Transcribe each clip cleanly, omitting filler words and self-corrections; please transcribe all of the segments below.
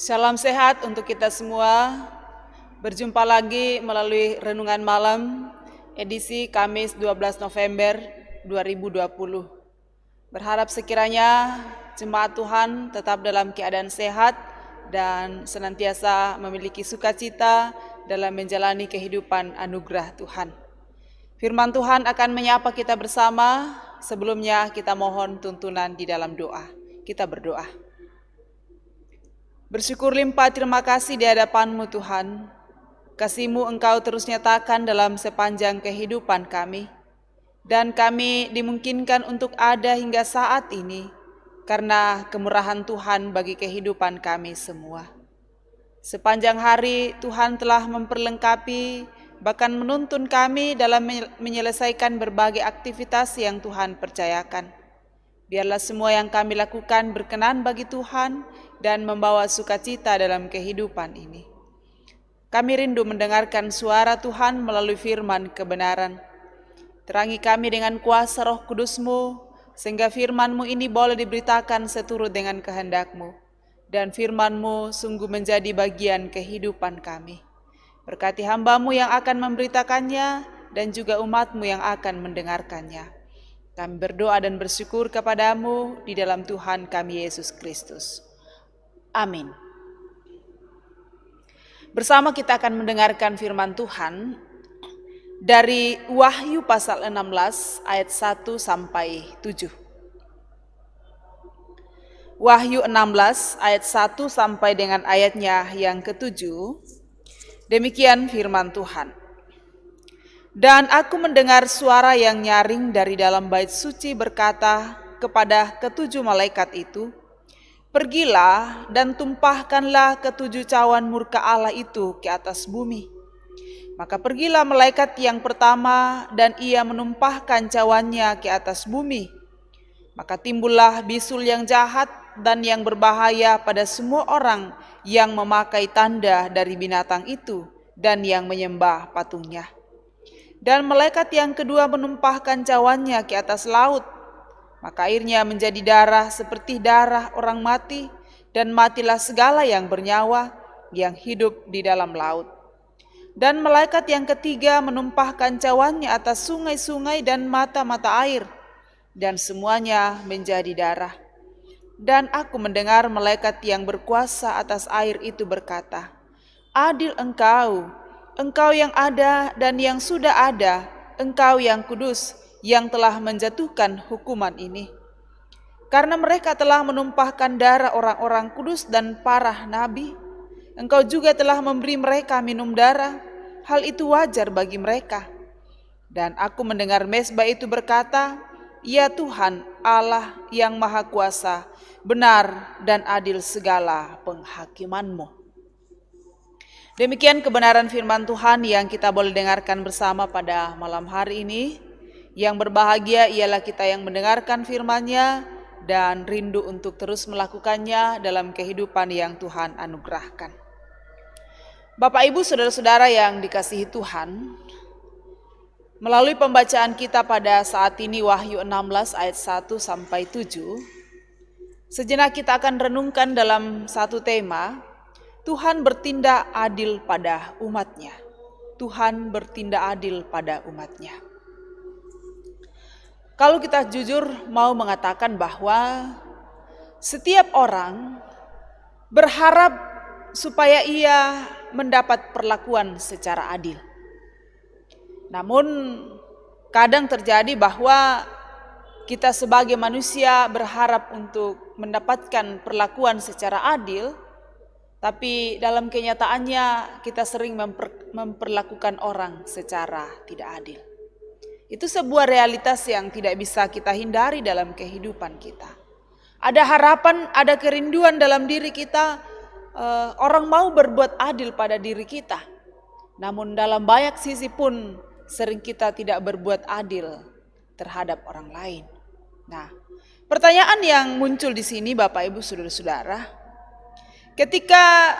Salam sehat untuk kita semua. Berjumpa lagi melalui Renungan Malam edisi Kamis 12 November 2020. Berharap sekiranya jemaat Tuhan tetap dalam keadaan sehat dan senantiasa memiliki sukacita dalam menjalani kehidupan anugerah Tuhan. Firman Tuhan akan menyapa kita bersama. Sebelumnya kita mohon tuntunan di dalam doa. Kita berdoa. Bersyukur limpah terima kasih di hadapan-Mu Tuhan. Kasih-Mu Engkau terus nyatakan dalam sepanjang kehidupan kami. Dan kami dimungkinkan untuk ada hingga saat ini karena kemurahan Tuhan bagi kehidupan kami semua. Sepanjang hari Tuhan telah memperlengkapi, bahkan menuntun kami dalam menyelesaikan berbagai aktivitas yang Tuhan percayakan. Biarlah semua yang kami lakukan berkenan bagi Tuhan dan membawa sukacita dalam kehidupan ini. Kami rindu mendengarkan suara Tuhan melalui firman kebenaran. Terangi kami dengan kuasa Roh Kudus-Mu, sehingga firman-Mu ini boleh diberitakan seturut dengan kehendak-Mu. Dan firman-Mu sungguh menjadi bagian kehidupan kami. Berkati hamba-Mu yang akan memberitakannya dan juga umat-Mu yang akan mendengarkannya. Kami berdoa dan bersyukur kepadamu di dalam Tuhan kami Yesus Kristus. Amin. Bersama kita akan mendengarkan firman Tuhan dari Wahyu pasal 16 ayat 1 sampai 7. Wahyu 16 ayat 1 sampai dengan ayatnya yang ke-7. Demikian firman Tuhan. Dan aku mendengar suara yang nyaring dari dalam bait suci berkata kepada ketujuh malaikat itu, "Pergilah dan tumpahkanlah ketujuh cawan murka Allah itu ke atas bumi." Maka pergilah malaikat yang pertama dan ia menumpahkan cawannya ke atas bumi. Maka timbullah bisul yang jahat dan yang berbahaya pada semua orang yang memakai tanda dari binatang itu dan yang menyembah patungnya. Dan malaikat yang kedua menumpahkan cawannya ke atas laut. Maka airnya menjadi darah seperti darah orang mati, dan matilah segala yang bernyawa, yang hidup di dalam laut. Dan malaikat yang ketiga menumpahkan cawannya atas sungai-sungai dan mata-mata air, dan semuanya menjadi darah. Dan aku mendengar malaikat yang berkuasa atas air itu berkata, "Adil Engkau yang ada dan yang sudah ada, Engkau yang kudus, yang telah menjatuhkan hukuman ini. Karena mereka telah menumpahkan darah orang-orang kudus dan para nabi, Engkau juga telah memberi mereka minum darah, hal itu wajar bagi mereka." Dan aku mendengar mezbah itu berkata, "Ya Tuhan Allah yang Maha Kuasa, benar dan adil segala penghakiman-Mu." Demikian kebenaran firman Tuhan yang kita boleh dengarkan bersama pada malam hari ini. Yang berbahagia ialah kita yang mendengarkan firman-Nya dan rindu untuk terus melakukannya dalam kehidupan yang Tuhan anugerahkan. Bapak Ibu saudara-saudara yang dikasihi Tuhan, melalui pembacaan kita pada saat ini Wahyu 16 ayat 1 sampai 7, sejenak kita akan renungkan dalam satu tema, Tuhan bertindak adil pada umat-Nya. Tuhan bertindak adil pada umat-Nya. Kalau kita jujur mau mengatakan bahwa setiap orang berharap supaya ia mendapat perlakuan secara adil. Namun kadang terjadi bahwa kita sebagai manusia berharap untuk mendapatkan perlakuan secara adil, tapi dalam kenyataannya kita sering memperlakukan orang secara tidak adil. Itu sebuah realitas yang tidak bisa kita hindari dalam kehidupan kita. Ada harapan, ada kerinduan dalam diri kita, orang mau berbuat adil pada diri kita. Namun dalam banyak sisi pun sering kita tidak berbuat adil terhadap orang lain. Nah, pertanyaan yang muncul di sini Bapak Ibu saudara-saudara, ketika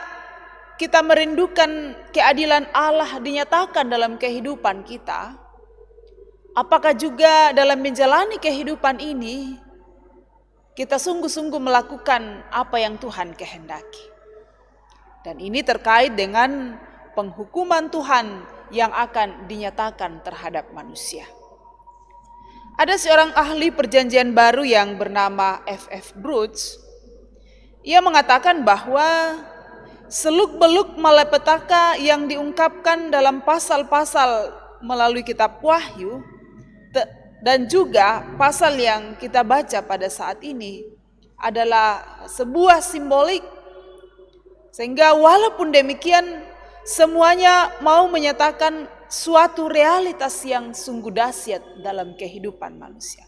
kita merindukan keadilan Allah dinyatakan dalam kehidupan kita, apakah juga dalam menjalani kehidupan ini kita sungguh-sungguh melakukan apa yang Tuhan kehendaki? Dan ini terkait dengan penghukuman Tuhan yang akan dinyatakan terhadap manusia. Ada seorang ahli perjanjian baru yang bernama F.F. Bruce. Ia mengatakan bahwa seluk-beluk malapetaka yang diungkapkan dalam pasal-pasal melalui kitab Wahyu dan juga pasal yang kita baca pada saat ini adalah sebuah simbolik. Sehingga walaupun demikian, semuanya mau menyatakan suatu realitas yang sungguh dahsyat dalam kehidupan manusia.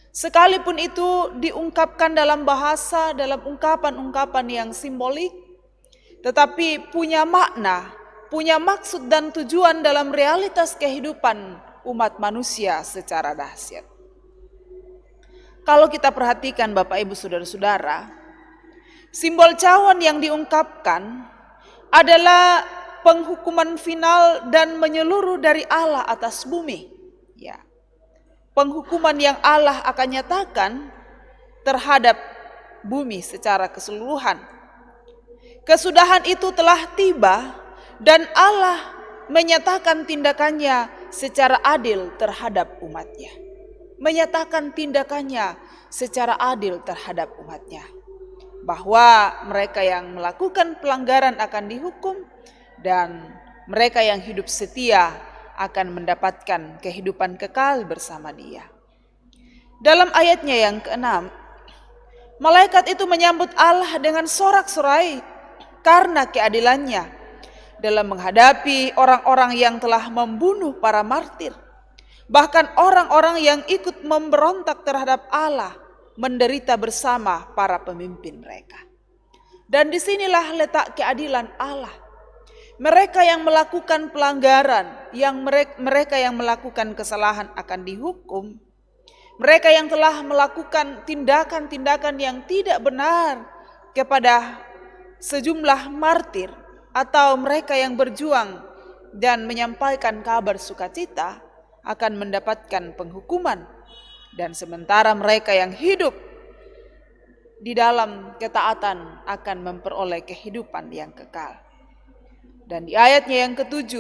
Sekalipun itu diungkapkan dalam bahasa, dalam ungkapan-ungkapan yang simbolik, tetapi punya makna, punya maksud dan tujuan dalam realitas kehidupan umat manusia secara dahsyat. Kalau kita perhatikan Bapak Ibu Saudara-saudara, simbol cawan yang diungkapkan adalah penghukuman final dan menyeluruh dari Allah atas bumi. Ya. Penghukuman yang Allah akan nyatakan terhadap bumi secara keseluruhan. Kesudahan itu telah tiba dan Allah menyatakan tindakannya secara adil terhadap umatnya. Menyatakan tindakannya secara adil terhadap umatnya. Bahwa mereka yang melakukan pelanggaran akan dihukum dan mereka yang hidup setia akan mendapatkan kehidupan kekal bersama Dia. Dalam ayatnya yang ke-6, malaikat itu menyambut Allah dengan sorak-sorai karena keadilannya dalam menghadapi orang-orang yang telah membunuh para martir, bahkan orang-orang yang ikut memberontak terhadap Allah menderita bersama para pemimpin mereka. Dan disinilah letak keadilan Allah. Mereka yang melakukan pelanggaran, mereka yang melakukan kesalahan akan dihukum. Mereka yang telah melakukan tindakan-tindakan yang tidak benar kepada sejumlah martir atau mereka yang berjuang dan menyampaikan kabar sukacita akan mendapatkan penghukuman. Dan sementara mereka yang hidup di dalam ketaatan akan memperoleh kehidupan yang kekal. Dan di ayatnya yang ke-7,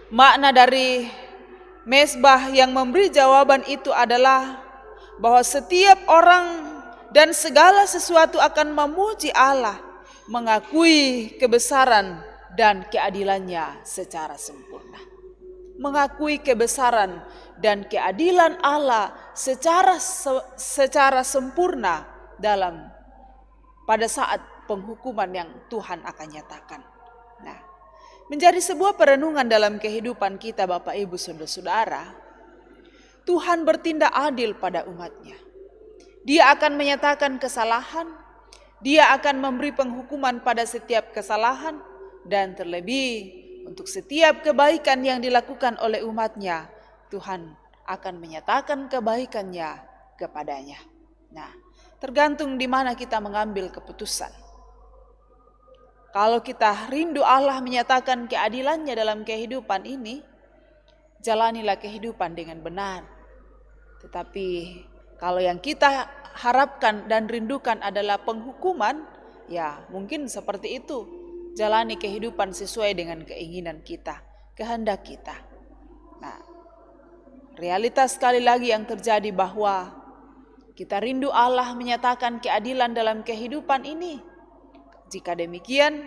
makna dari mezbah yang memberi jawaban itu adalah bahwa setiap orang dan segala sesuatu akan memuji Allah, mengakui kebesaran dan keadilannya secara sempurna. Mengakui kebesaran dan keadilan Allah secara sempurna pada saat penghukuman yang Tuhan akan nyatakan. Nah, menjadi sebuah perenungan dalam kehidupan kita Bapak Ibu Saudara-saudara, Tuhan bertindak adil pada umatnya. Dia akan menyatakan kesalahan, Dia akan memberi penghukuman pada setiap kesalahan, dan terlebih untuk setiap kebaikan yang dilakukan oleh umatnya, Tuhan akan menyatakan kebaikannya kepadanya. Nah, tergantung di mana kita mengambil keputusan. Kalau kita rindu Allah menyatakan keadilannya dalam kehidupan ini, jalanilah kehidupan dengan benar. Tetapi kalau yang kita harapkan dan rindukan adalah penghukuman, ya mungkin seperti itu. Jalani kehidupan sesuai dengan keinginan kita, kehendak kita. Nah, realitas sekali lagi yang terjadi bahwa kita rindu Allah menyatakan keadilan dalam kehidupan ini. Jika demikian,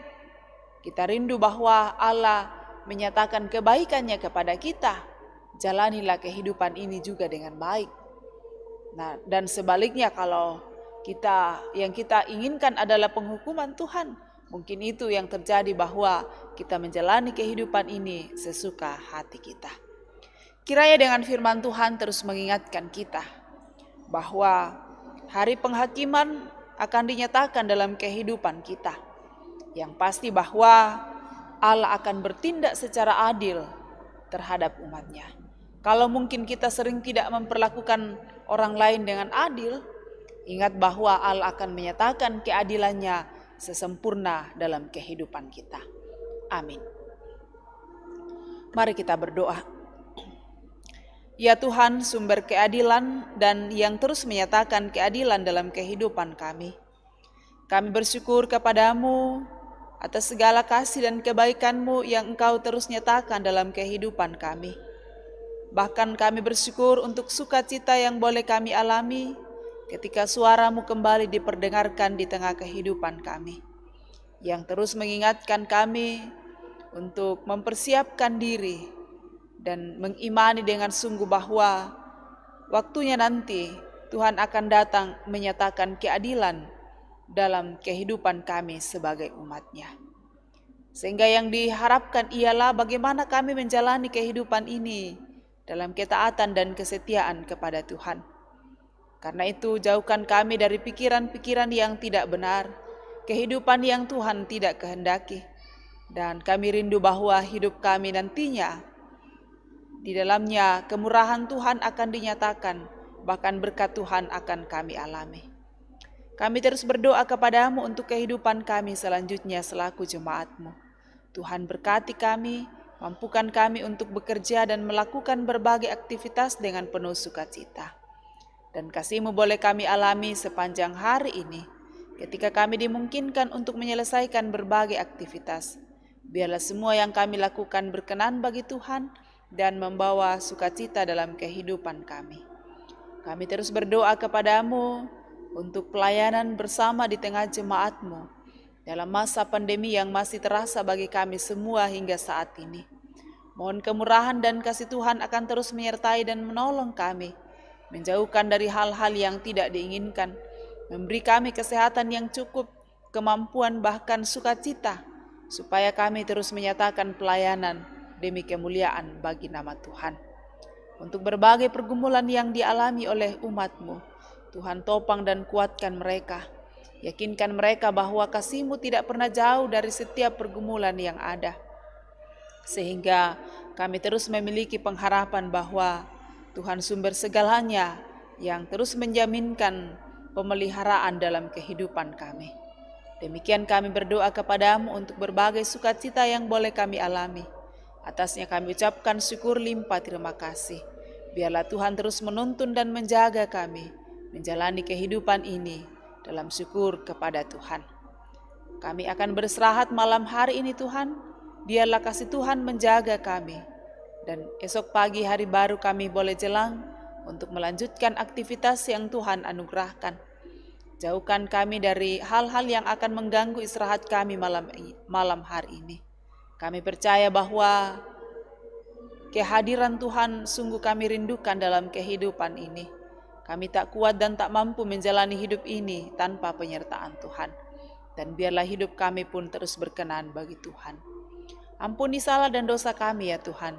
kita rindu bahwa Allah menyatakan kebaikannya kepada kita. Jalanilah kehidupan ini juga dengan baik. Nah, dan sebaliknya kalau yang kita inginkan adalah penghukuman Tuhan, mungkin itu yang terjadi bahwa kita menjalani kehidupan ini sesuka hati kita. Kiranya dengan firman Tuhan terus mengingatkan kita bahwa hari penghakiman akan dinyatakan dalam kehidupan kita. Yang pasti bahwa Allah akan bertindak secara adil terhadap umatnya. Kalau mungkin kita sering tidak memperlakukan orang lain dengan adil, ingat bahwa Allah akan menyatakan keadilannya sesempurna dalam kehidupan kita. Amin. Mari kita berdoa. Ya Tuhan, sumber keadilan dan yang terus menyatakan keadilan dalam kehidupan kami. Kami bersyukur kepadamu atas segala kasih dan kebaikan-Mu yang Engkau terus nyatakan dalam kehidupan kami. Bahkan kami bersyukur untuk sukacita yang boleh kami alami ketika suara-Mu kembali diperdengarkan di tengah kehidupan kami, yang terus mengingatkan kami untuk mempersiapkan diri dan mengimani dengan sungguh bahwa waktunya nanti Tuhan akan datang menyatakan keadilan dalam kehidupan kami sebagai umat-Nya. Sehingga yang diharapkan ialah bagaimana kami menjalani kehidupan ini dalam ketaatan dan kesetiaan kepada Tuhan. Karena itu jauhkan kami dari pikiran-pikiran yang tidak benar, kehidupan yang Tuhan tidak kehendaki. Dan kami rindu bahwa hidup kami nantinya di dalamnya kemurahan Tuhan akan dinyatakan, bahkan berkat Tuhan akan kami alami. Kami terus berdoa kepada-Mu untuk kehidupan kami selanjutnya selaku jemaat-Mu. Tuhan berkati kami, mampukan kami untuk bekerja dan melakukan berbagai aktivitas dengan penuh sukacita. Dan kasih-Mu boleh kami alami sepanjang hari ini, ketika kami dimungkinkan untuk menyelesaikan berbagai aktivitas. Biarlah semua yang kami lakukan berkenan bagi Tuhan dan membawa sukacita dalam kehidupan kami. Kami terus berdoa kepada-Mu untuk pelayanan bersama di tengah jemaat-Mu dalam masa pandemi yang masih terasa bagi kami semua hingga saat ini. Mohon kemurahan dan kasih Tuhan akan terus menyertai dan menolong kami, menjauhkan dari hal-hal yang tidak diinginkan, memberi kami kesehatan yang cukup, kemampuan bahkan sukacita, supaya kami terus menyatakan pelayanan demi kemuliaan bagi nama Tuhan. Untuk berbagai pergumulan yang dialami oleh umat-Mu, Tuhan topang dan kuatkan mereka. Yakinkan mereka bahwa kasih-Mu tidak pernah jauh dari setiap pergumulan yang ada. Sehingga kami terus memiliki pengharapan bahwa Tuhan sumber segalanya yang terus menjaminkan pemeliharaan dalam kehidupan kami. Demikian kami berdoa kepada-Mu untuk berbagai sukacita yang boleh kami alami. Atasnya kami ucapkan syukur limpah terima kasih. Biarlah Tuhan terus menuntun dan menjaga kami menjalani kehidupan ini dalam syukur kepada Tuhan. Kami akan beristirahat malam hari ini Tuhan. Biarlah kasih Tuhan menjaga kami. Dan esok pagi hari baru kami boleh jelang untuk melanjutkan aktivitas yang Tuhan anugerahkan. Jauhkan kami dari hal-hal yang akan mengganggu istirahat kami malam hari ini. Kami percaya bahwa kehadiran Tuhan sungguh kami rindukan dalam kehidupan ini. Kami tak kuat dan tak mampu menjalani hidup ini tanpa penyertaan Tuhan. Dan biarlah hidup kami pun terus berkenan bagi Tuhan. Ampuni salah dan dosa kami ya Tuhan.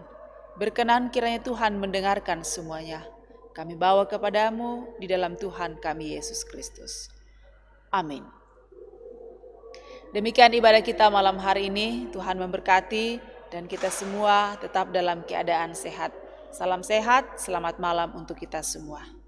Berkenan kiranya Tuhan mendengarkan semuanya. Kami bawa kepada-Mu di dalam Tuhan kami Yesus Kristus. Amin. Demikian ibadah kita malam hari ini. Tuhan memberkati dan kita semua tetap dalam keadaan sehat. Salam sehat, selamat malam untuk kita semua.